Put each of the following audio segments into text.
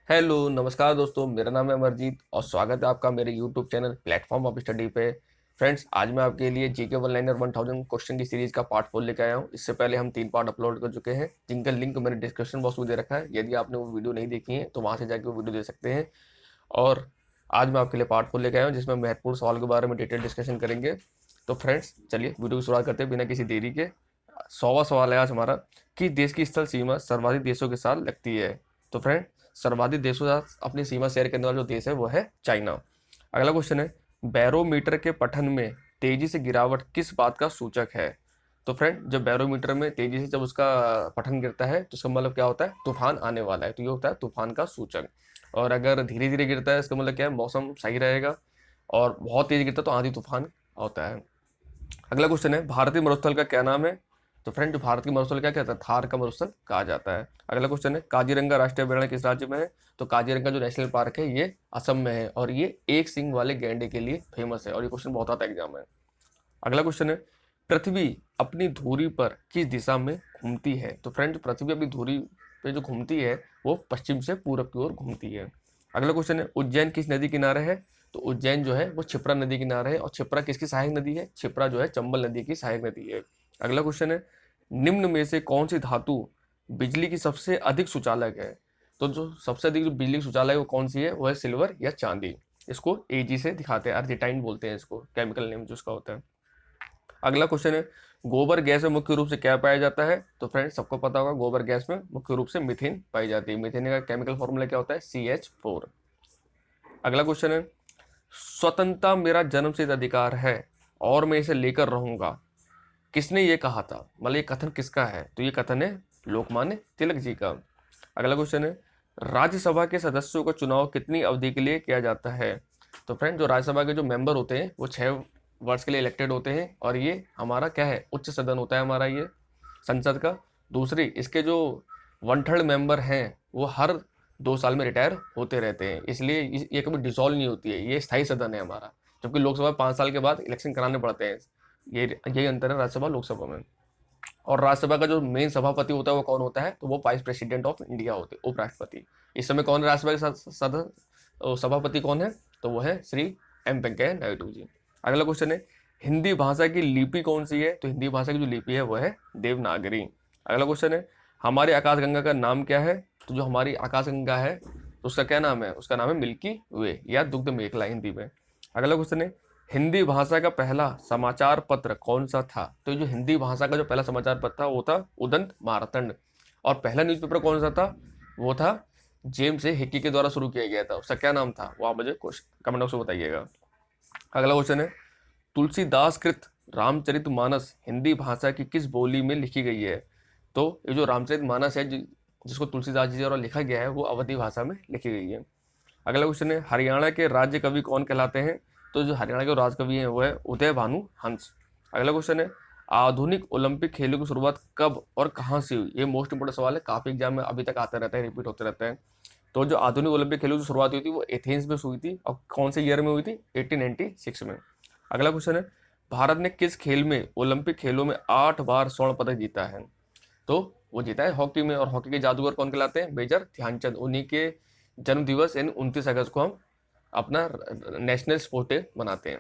Hello नमस्कार दोस्तों, मेरा नाम है अमरजीत और स्वागत है आपका मेरे YouTube channel platform of study पे। फ्रेंड्स, आज मैं आपके लिए जीके वन लाइनर 1000 क्वेश्चन की सीरीज का पार्ट 4 लेकर आया हूँ। इससे पहले हम 3 पार्ट अपलोड कर चुके हैं, जिनका लिंक मैंने डिस्क्रिप्शन बॉक्स में दे रखा है। यदि आपने वो वीडियो नहीं देखी है तो वहाँ से जाकर वो वीडियो दे सकते हैं। और आज मैं आपके लिए पार्ट 4 लेकर आया हूँ, जिसमें महत्वपूर्ण सवाल के बारे में डिटेल डिस्कशन करेंगे। तो फ्रेंड्स, चलिए वीडियो की शुरुआत करते हैं बिना किसी देरी के। 100वां सवाल है आज हमारा कि देश की स्थल सीमा सर्वाधिक देशों के साथ लगती है। तो फ्रेंड, सर्वाधिक देशों के साथ अपनी सीमा शेयर करने वाला जो देश है वो है चाइना। अगला क्वेश्चन है, बैरोमीटर के पठन में तेजी से गिरावट किस बात का सूचक है। तो फ्रेंड, जब बैरोमीटर में तेजी से जब उसका पठन गिरता है तो इसका मतलब क्या होता है, तूफान आने वाला है, तो ये होता है तूफान का सूचक। और अगर धीरे धीरे गिरता है इसका मतलब क्या है, मौसम सही रहेगा। और बहुत तेज गिरता है तो आंधी तूफान होता है। अगला क्वेश्चन है, भारतीय मरुस्थल का क्या नाम है। तो फ्रेंड, जो भारत की मरुस्थल क्या कहता है, थार का मरुस्थल कहा जाता है। अगला क्वेश्चन है, काजीरंगा राष्ट्रीय अभयारण्य किस राज्य में है। तो काजीरंगा जो नेशनल पार्क है ये असम में है और ये एक सींग वाले गैंडे के लिए फेमस है। और ये क्वेश्चन बहुत आता है एग्जाम में। अगला क्वेश्चन है, पृथ्वी अपनी धुरी पर किस दिशा में घूमती है। तो फ्रेंड, पृथ्वी अपनी धुरी पे जो घूमती है वो पश्चिम से पूरब की ओर घूमती है। अगला क्वेश्चन है, उज्जैन किस नदी किनारे है। तो उज्जैन जो है वो क्षिप्रा नदी किनारे है। और क्षिप्रा किसकी सहायक नदी है, क्षिप्रा जो है चंबल नदी की सहायक नदी है। अगला क्वेश्चन है, निम्न में से कौन सी धातु बिजली की सबसे अधिक सुचालक है। तो जो सबसे अधिक जो बिजली की सुचालक है वो कौन सी है, वो है सिल्वर या चांदी। इसको एजी से दिखाते हैं, अर्जेटाइन बोलते हैं इसको, केमिकल नेम जो उसका होता है। अगला क्वेश्चन है, गोबर गैस में मुख्य रूप से क्या पाया जाता है। तो फ्रेंड्स, सबको पता होगा गोबर गैस में मुख्य रूप से मीथेन पाई जाती है। मीथेन का केमिकल फॉर्मूला क्या होता है, CH4। अगला क्वेश्चन है, स्वतंत्रता मेरा जन्मसिद्ध अधिकार है और मैं इसे लेकर रहूंगा, किसने ये कहा था। मतलब ये कथन किसका है, तो ये कथन है लोकमान्य तिलक जी का। अगला क्वेश्चन है, राज्यसभा के सदस्यों का चुनाव कितनी अवधि के लिए किया जाता है। तो फ्रेंड, जो राज्यसभा के जो मेंबर होते हैं वो 6 वर्ष के लिए इलेक्टेड होते हैं। और ये हमारा क्या है, उच्च सदन होता है हमारा ये संसद का। दूसरी, इसके जो 1/3 मेंबर हैं वो हर 2 साल में रिटायर होते रहते हैं, इसलिए ये कभी डिसॉल्व नहीं होती है, ये स्थायी सदन है हमारा। जबकि लोकसभा 5 साल के बाद इलेक्शन कराने पड़ते हैं। ये यही अंतर है राज्यसभा लोकसभा में। और राज्यसभा का जो मेन सभापति होता है वो कौन होता है, तो वो वाइस प्रेसिडेंट ऑफ इंडिया होते हैं, उपराष्ट्रपति। इस समय कौन है राज्यसभा के सभापति कौन है, तो वो है श्री M वेंकैया नायडू जी। अगला क्वेश्चन है, हिंदी भाषा की लिपि कौन सी है। तो हिंदी भाषा की जो लिपि है वो है देवनागरी। अगला क्वेश्चन है, हमारी आकाशगंगा का नाम क्या है। तो जो हमारी आकाशगंगा है तो उसका क्या नाम है, उसका नाम है मिल्की वे या दुग्ध मेखला हिंदी में। अगला क्वेश्चन है, हिंदी भाषा का पहला समाचार पत्र कौन सा था। तो जो हिंदी भाषा का जो पहला समाचार पत्र था वो था उदंत मारतंड। और पहला न्यूज़पेपर कौन सा था, वो था जेम्स ए हिक्की के द्वारा शुरू किया गया था। उसका क्या नाम था वो आप मुझे कमेंट बॉक्स में बताइएगा। अगला क्वेश्चन है, तुलसीदास कृत रामचरितमानस हिंदी भाषा की किस बोली में लिखी गई है। तो ये जो रामचरितमानस है जिसको तुलसीदास जी द्वारा लिखा गया है वो अवधी भाषा में लिखी गई है। अगला क्वेश्चन है, हरियाणा के राज्य कवि कौन कहलाते हैं। तो जो हरियाणा के राज कवि हैं वो है उदय भानु हंस। अगला क्वेश्चन है, आधुनिक ओलंपिक खेलों की शुरुआत कब और कहाँ से हुई। ये मोस्ट इंपोर्टेंट सवाल है, काफी एग्जाम में अभी तक आता रहता है, रिपीट होते रहता है। तो जो आधुनिक ओलंपिक खेलों की शुरुआत हुई थी वो एथेंस में हुई थी। और कौन से ईयर में हुई थी, 1896 में। अगला क्वेश्चन है, भारत ने किस खेल में ओलंपिक खेलों में 8 बार स्वर्ण पदक जीता है। तो वो जीता है हॉकी में। और हॉकी के जादूगर कौन कहलाते हैं, मेजर ध्यानचंद। उन्हीं के जन्म दिवस यानी 29 अगस्त को हम अपना नेशनल स्पोर्ट डे मनाते हैं।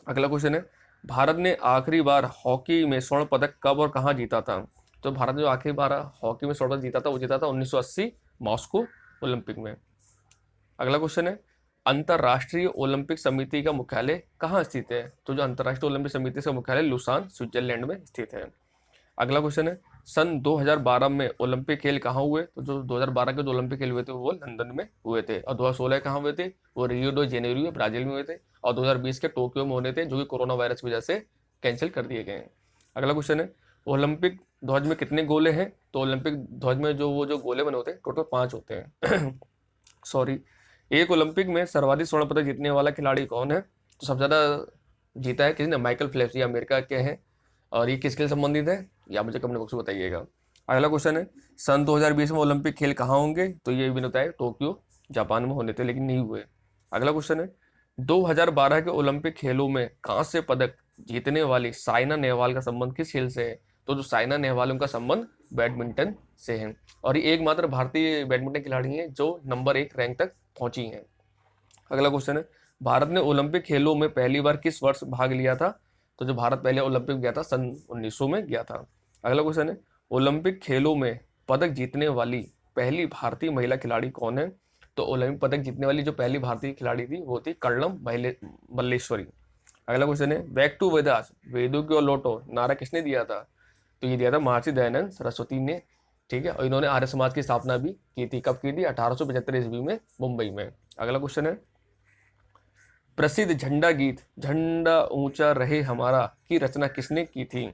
अगला क्वेश्चन है, भारत ने आखिरी बार हॉकी में स्वर्ण पदक कब और कहाँ जीता था। तो भारत ने जो आखिरी बार हॉकी में स्वर्ण पदक जीता था वो जीता था 1980 मॉस्को ओलंपिक में। अगला क्वेश्चन है, अंतर्राष्ट्रीय ओलंपिक समिति का मुख्यालय कहाँ स्थित है। तो जो अंतर्राष्ट्रीय ओलंपिक समिति का मुख्यालय लुसान स्विट्जरलैंड में स्थित है। अगला क्वेश्चन है, सन 2012 में ओलंपिक खेल कहाँ हुए। तो जो 2012 के जो ओलंपिक खेल हुए थे वो लंदन में हुए थे। और 2016 कहाँ हुए थे, वो रियो डो जेनेरियो ब्राजील में हुए थे। और 2020 के टोक्यो में होने थे, जो कि कोरोना वायरस की वजह से कैंसिल कर दिए गए हैं। अगला क्वेश्चन है, ओलंपिक ध्वज में कितने गोले हैं। तो ओलंपिक ध्वज में जो गोले बने होते हैं टोटल 5 होते हैं। सॉरी, एक ओलंपिक में सर्वाधिक स्वर्ण पदक जीतने वाला खिलाड़ी कौन है। तो सबसे ज्यादा जीता है किसी ने, माइकल फेल्प्स, ये अमेरिका के हैं। और ये किसके संबंधित है, या मुझे कमेंट बॉक्स में बताइएगा। अगला क्वेश्चन है, सन 2020 में ओलंपिक खेल कहाँ होंगे। तो ये भी बताया टोक्यो जापान में होने थे लेकिन नहीं हुए। अगला क्वेश्चन है, 2012 के ओलंपिक खेलों में कांस्य पदक जीतने वाली साइना नेहवाल का संबंध किस खेल से है। तो जो साइना नेहवाल उनका संबंध बैडमिंटन से हैं और ये एकमात्र भारतीय बैडमिंटन खिलाड़ी हैं जो नंबर 1 रैंक तक पहुंची हैं। अगला क्वेश्चन है, भारत ने ओलंपिक खेलों में पहली बार किस वर्ष भाग लिया था? तो जो भारत पहले ओलंपिक गया था सन 1900 में गया था। अगला क्वेश्चन है, ओलंपिक खेलों में पदक जीतने वाली पहली भारतीय महिला खिलाड़ी कौन है? तो ओलंपिक पदक जीतने वाली जो पहली भारतीय खिलाड़ी थी वो थी कर्णम मल्लेश्वरी। अगला क्वेश्चन है, बैक टू वेदास, वेदों की ओर लौटो, नारा किसने दिया था? तो ये दिया था महर्षि दयानंद सरस्वती ने। ठीक है, और इन्होंने आर्य समाज की स्थापना भी की थी। कब की थी? 1875 ईस्वी में, मुंबई में। अगला क्वेश्चन है, प्रसिद्ध झंडा गीत झंडा ऊंचा रहे हमारा की रचना किसने की थी?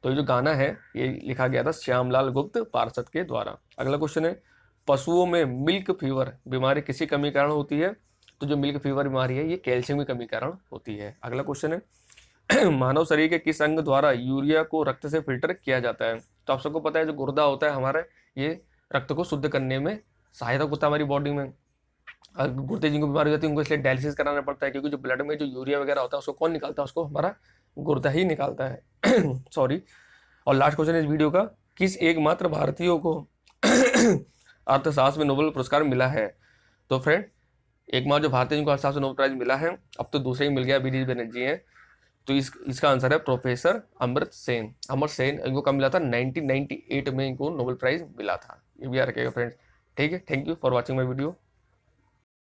तो ये जो गाना है ये लिखा गया था श्यामलाल गुप्त पार्षद के द्वारा। अगला क्वेश्चन है, पशुओं में मिल्क फीवर बीमारी किसी कमी कारण होती है? तो जो मिल्क फीवर बीमारी है ये कैल्शियम की कमी कारण होती है। अगला क्वेश्चन है, मानव शरीर के किस अंग द्वारा यूरिया को रक्त से फिल्टर किया जाता है? तो आप सबको पता है जो गुर्दा होता है हमारा, ये रक्त को शुद्ध करने में सहायता करता है हमारी बॉडी में। गुर्दे जिनको बीमारी होती है उनको इसलिए डायलिसिस कराना पड़ता है, क्योंकि जो ब्लड में जो यूरिया वगैरह होता है उसको कौन निकालता है? उसको हमारा गुर्दा ही निकालता है। सॉरी। और लास्ट क्वेश्चन इस वीडियो का, किस एकमात्र भारतीयों को अर्थशास्त्र में नोबेल पुरस्कार मिला है? तो फ्रेंड, एकमात्र जो भारतीय जिनको अर्थशास्त्र में नोबेल प्राइज मिला है, अब तो दूसरे ही मिल गया, बीडी बनर्जी हैं। तो इसका आंसर है प्रोफेसर अमर्त्य सेन। अमर्त्य सेन, इनको कब मिला था? 1998 में इनको नोबेल प्राइज मिला था। ये भी याद रखिएगा फ्रेंड्स। ठीक है, thank you for watching my video.